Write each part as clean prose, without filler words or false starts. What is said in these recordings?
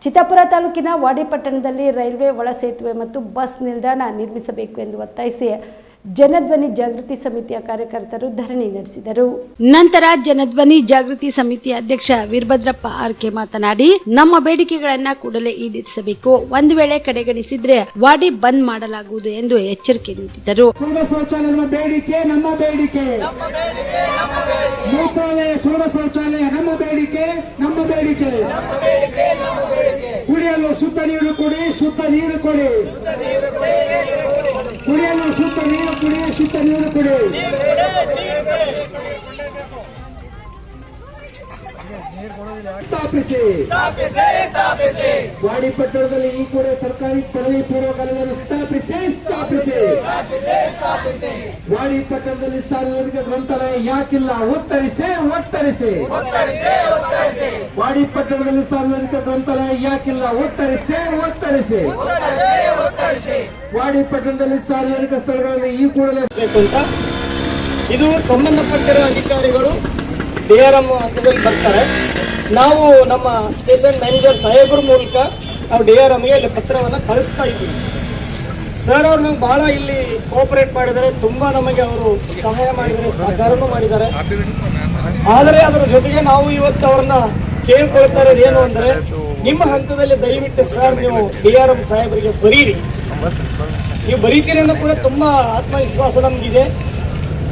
ಚಿತ್ತಾಪುರ ತಾಲೂಕಿನ ವಾಡಿ ಪಟ್ಟಣದಲ್ಲಿ ರೈಲ್ವೆ ಒಳಸೇತುವೆ ಮತ್ತು ಬಸ್ ನಿಲ್ದಾಣ ನಿರ್ಮಿಸಬೇಕು ಎಂದು ಒತ್ತಾಯಿಸಿ ಜನಧ್ವನಿ ಜಾಗೃತಿ ಸಮಿತಿಯ ಕಾರ್ಯಕರ್ತರು ಧರಣಿ ನಡೆಸಿದರು. ನಂತರ ಜನಧ್ವನಿ ಜಾಗೃತಿ ಸಮಿತಿ ಅಧ್ಯಕ್ಷ ವೀರಭದ್ರಪ್ಪ ಆರ್ಕೆ ಮಾತನಾಡಿ, ನಮ್ಮ ಬೇಡಿಕೆಗಳನ್ನ ಕೂಡಲೇ ಈಡೇರಿಸಬೇಕು, ಒಂದು ವೇಳೆ ಕಡೆಗಣಿಸಿದ್ರೆ ವಾಡಿ ಬಂದ್ ಮಾಡಲಾಗುವುದು ಎಂದು ಎಚ್ಚರಿಕೆ ನೀಡಿದರು. ಶೌಚಾಲಯದ ಬೇಡಿಕೆ ನಮ್ಮ ಬೇಡಿಕೆ, ಮೂತ್ರಾಲಯ ಸೌರ ಶೌಚಾಲಯ ನಮ್ಮ ಬೇಡಿಕೆ, ಕುಡಿಯಲು ಶುದ್ಧ ನೀರು ಕೊಡಿ, ಕುಡಿಯಲು ಶುದ್ಧ ನೀರು ಕೊಡಿ. ಸ್ಥಾಪಿಸಿ ವಾಡಿ ಪಟ್ಟಣದಲ್ಲಿ ಈ ಕೂಡ ಸರ್ಕಾರಿ ಪದವಿ ಪೂರ್ವ ಕಾಲೇಜನ್ನು ಸ್ಥಾಪಿಸಿ. ವಾಡಿ ಪಟ್ಟಣದಲ್ಲಿ ಸಾರ್ವಜನಿಕ ಗ್ರಂಥಾಲಯ ಯಾಕಿಲ್ಲ? ಉತ್ತರಿಸಿ. ವಾಡಿ ಪಟ್ಟಣದಲ್ಲಿ ಸಾರ್ವಜನಿಕ ಗ್ರಂಥಾಲಯ ಯಾಕಿಲ್ಲ? ಉತ್ತರಿಸಿ. ವಾಡಿ ಪಟ್ಟಣದಲ್ಲಿ ಸಾರ್ವಜನಿಕ ಸ್ಥಳಗಳಲ್ಲಿ ಈ ಕೂಡಲೇ ಅಂತ ಇದು ಸಂಬಂಧಪಟ್ಟಿರುವ ಅಧಿಕಾರಿಗಳು DRM ಹಂತದಲ್ಲಿ ಬರ್ತಾರೆ. ನಾವು ನಮ್ಮ ಸ್ಟೇಷನ್ ಮ್ಯಾನೇಜರ್ ಸಾಹೇಬ್ರ ಮೂಲಕ ನಾವು DRMಗೆ ಇಲ್ಲಿ ಪತ್ರವನ್ನು ಕಳಿಸ್ತಾ ಇದ್ದೀವಿ. ಸರ್ ಅವ್ರು ನಮ್ಗೆ ಬಹಳ ಇಲ್ಲಿ ಕೋಆಪರೇಟ್ ಮಾಡಿದ್ದಾರೆ, ತುಂಬಾ ನಮಗೆ ಅವರು ಸಹಾಯ ಮಾಡಿದ್ದಾರೆ, ಸಹಕಾರನೂ ಮಾಡಿದ್ದಾರೆ. ಆದರೆ ಅದರ ಜೊತೆಗೆ ನಾವು ಇವತ್ತು ಅವ್ರನ್ನ ಕೇಳ್ಕೊಳ್ತಾ ಇರೋದು ಏನು ಅಂದ್ರೆ, ನಿಮ್ಮ ಹಂತದಲ್ಲಿ ದಯವಿಟ್ಟು ಸರ್ ನೀವು DRM ಸಾಹೇಬರಿಗೆ ಬರೀರಿ, ನೀವು ಬರೀತೀರಿ ಅನ್ನೋ ಕೂಡ ತುಂಬಾ ಆತ್ಮವಿಶ್ವಾಸ ನಮಗಿದೆ.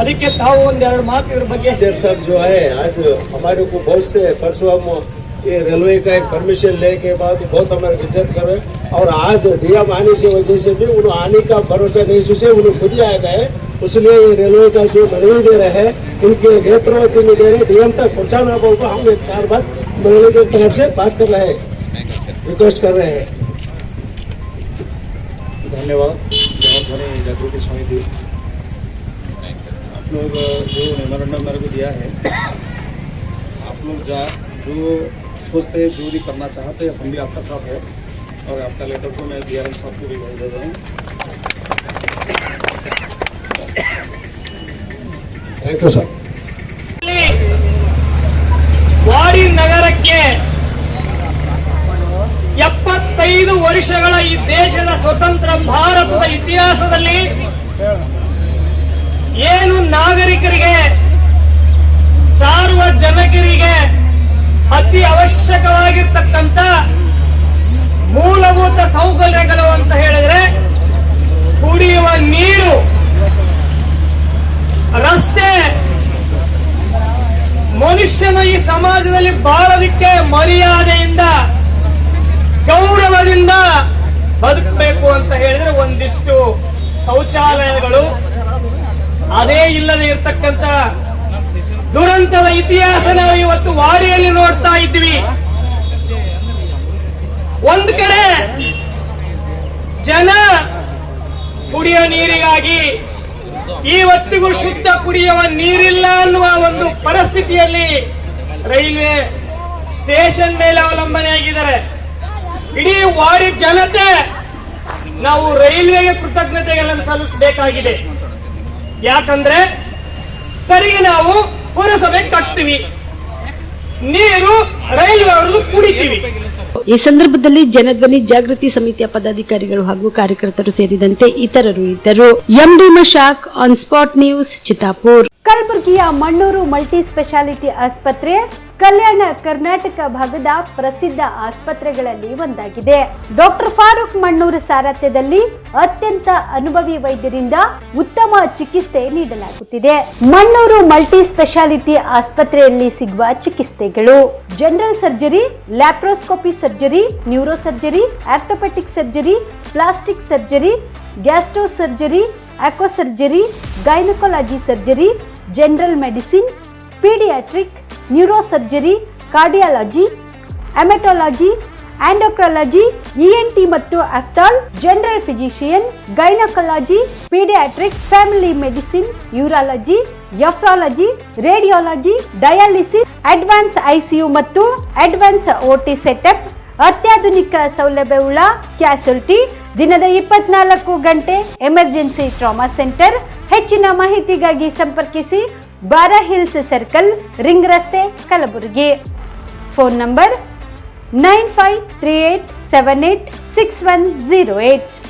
ಅದಕ್ಕೆ ತಾವು ಒಂದೆರಡು ಮಾತು इधर ಬಗ್ಗೆ साहब जो है आज हमारे को बहुत से परसों हम ये रेलवे का एक परमिशन लेने के बाद बहुत हमारे इज्जत कर रहे, और आज डीएम आने से वजह से भी उन्हें आने का भरोसा नहीं सुसे, उन्हें खुद ही आ गए. इसलिए ये रेलवे का जो मनवी दे रहे हैं उनके नेतृत्व में दे रहे डीएम तक पहुँचाना बोल को हम एक 4 बार मैनेजर की तरफ से बात कर रहे हैं, रिक्वेस्ट कर रहे हैं. धन्यवाद जनध्वनि जागृति समिति. आप लोग जो मेमोरेंडम मेरे को दिया है, आप लोग जो सोचते हैं, जो भी करना चाहते हैं, हम भी आपका साथ है. और आपका लेटर को मैं DRM साहब को भी भेज देता हूँ. Thank you sir. ವಾಡಿ ನಗರಕ್ಕೆ 75 ವರ್ಷಗಳ ಈ ದೇಶದ ಸ್ವತಂತ್ರ ಭಾರತದ ಇತಿಹಾಸದಲ್ಲಿ ಏನು ನಾಗರಿಕರಿಗೆ, ಸಾರ್ವಜನಿಕರಿಗೆ ಅತಿ ಅವಶ್ಯಕವಾಗಿರ್ತಕ್ಕಂಥ ಮೂಲಭೂತ ಸೌಕರ್ಯಗಳು ಅಂತ ಹೇಳಿದ್ರೆ ಕುಡಿಯುವ ನೀರು, ರಸ್ತೆ, ಮನುಷ್ಯನ ಈ ಸಮಾಜದಲ್ಲಿ ಬಾಳೋದಕ್ಕೆ ಮರ್ಯಾದೆಯಿಂದ ಗೌರವದಿಂದ ಬದುಕಬೇಕು ಅಂತ ಹೇಳಿದ್ರೆ ಒಂದಿಷ್ಟು ಶೌಚಾಲಯಗಳು, ಅದೇ ಇಲ್ಲದೆ ಇರ್ತಕ್ಕಂಥ ದುರಂತದ ಇತಿಹಾಸ ನಾವು ಇವತ್ತು ವಾಡಿಯಲ್ಲಿ ನೋಡ್ತಾ ಇದ್ವಿ. ಒಂದ್ ಕಡೆ ಜನ ಕುಡಿಯುವ ನೀರಿಗಾಗಿ ಇವತ್ತಿಗೂ ಶುದ್ಧ ಕುಡಿಯುವ ನೀರಿಲ್ಲ ಅನ್ನುವ ಒಂದು ಪರಿಸ್ಥಿತಿಯಲ್ಲಿ ರೈಲ್ವೆ ಸ್ಟೇಷನ್ ಮೇಲೆ ಅವಲಂಬನೆಯಾಗಿದ್ದಾರೆ. ಇಡೀ ವಾಡಿ ಜನತೆ ನಾವು ರೈಲ್ವೆಗೆ ಕೃತಜ್ಞತೆಗಳನ್ನು ಸಲ್ಲಿಸಬೇಕಾಗಿದೆ. ಯಾಕಂದ್ರೆ ಕರಿಗೆ ನಾವು ಪುರಸಭೆ ಕಟ್ತೀವಿ, ನೀರು ರೈಲ್ವೆ ಅವ್ರದ್ದು ಕುಡಿತೀವಿ. ಈ ಸಂದರ್ಭದಲ್ಲಿ ಜನಧ್ವನಿ ಜಾಗೃತಿ ಸಮಿತಿಯ ಪದಾಧಿಕಾರಿಗಳು ಹಾಗೂ ಕಾರ್ಯಕರ್ತರು ಸೇರಿದಂತೆ ಇತರರು ಇದ್ದರು. MD Mashak, on spot news, Chittapur. ಕಲಬುರಗಿಯ ಮಣ್ಣೂರು ಮಲ್ಟಿ ಸ್ಪೆಷಾಲಿಟಿ ಆಸ್ಪತ್ರೆ ಕಲ್ಯಾಣ ಕರ್ನಾಟಕ ಭಾಗದ ಪ್ರಸಿದ್ಧ ಆಸ್ಪತ್ರೆಗಳಲ್ಲಿ ಒಂದಾಗಿದೆ. ಡಾಕ್ಟರ್ ಫಾರೂಕ್ ಮಣ್ಣೂರು ಸಾರಥ್ಯದಲ್ಲಿ ಅತ್ಯಂತ ಅನುಭವಿ ವೈದ್ಯರಿಂದ ಉತ್ತಮ ಚಿಕಿತ್ಸೆ ನೀಡಲಾಗುತ್ತಿದೆ. ಮಣ್ಣೂರು ಮಲ್ಟಿ ಸ್ಪೆಷಾಲಿಟಿ ಆಸ್ಪತ್ರೆಯಲ್ಲಿ ಸಿಗುವ ಚಿಕಿತ್ಸೆಗಳು: general surgery, laparoscopy surgery, neuro surgery, orthopaedic surgery, plastic surgery, gastro surgery, aqua surgery, gynaecology surgery, general medicine, paediatric, neuro surgery, cardiology, haematology, endocrinology, ENT ಮತ್ತು ophthal, general physician, gynaecology, paediatric, family medicine, urology, nephrology, radiology, dialysis, advance ICU ಮತ್ತು advance OT setup, ಅತ್ಯಾಧುನಿಕ ಸೌಲಭ್ಯವುಳ್ಳ ಕ್ಯಾಸುಲಿಟಿ, ದಿನದ 24 ಗಂಟೆ emergency trauma centre. ಹೆಚ್ಚಿನ ಮಾಹಿತಿಗಾಗಿ ಸಂಪರ್ಕಿಸಿ ಬಾರಾ hills circle, ring ರಸ್ತೆ, ಕಲಬುರಗಿ. Phone number 9538786108.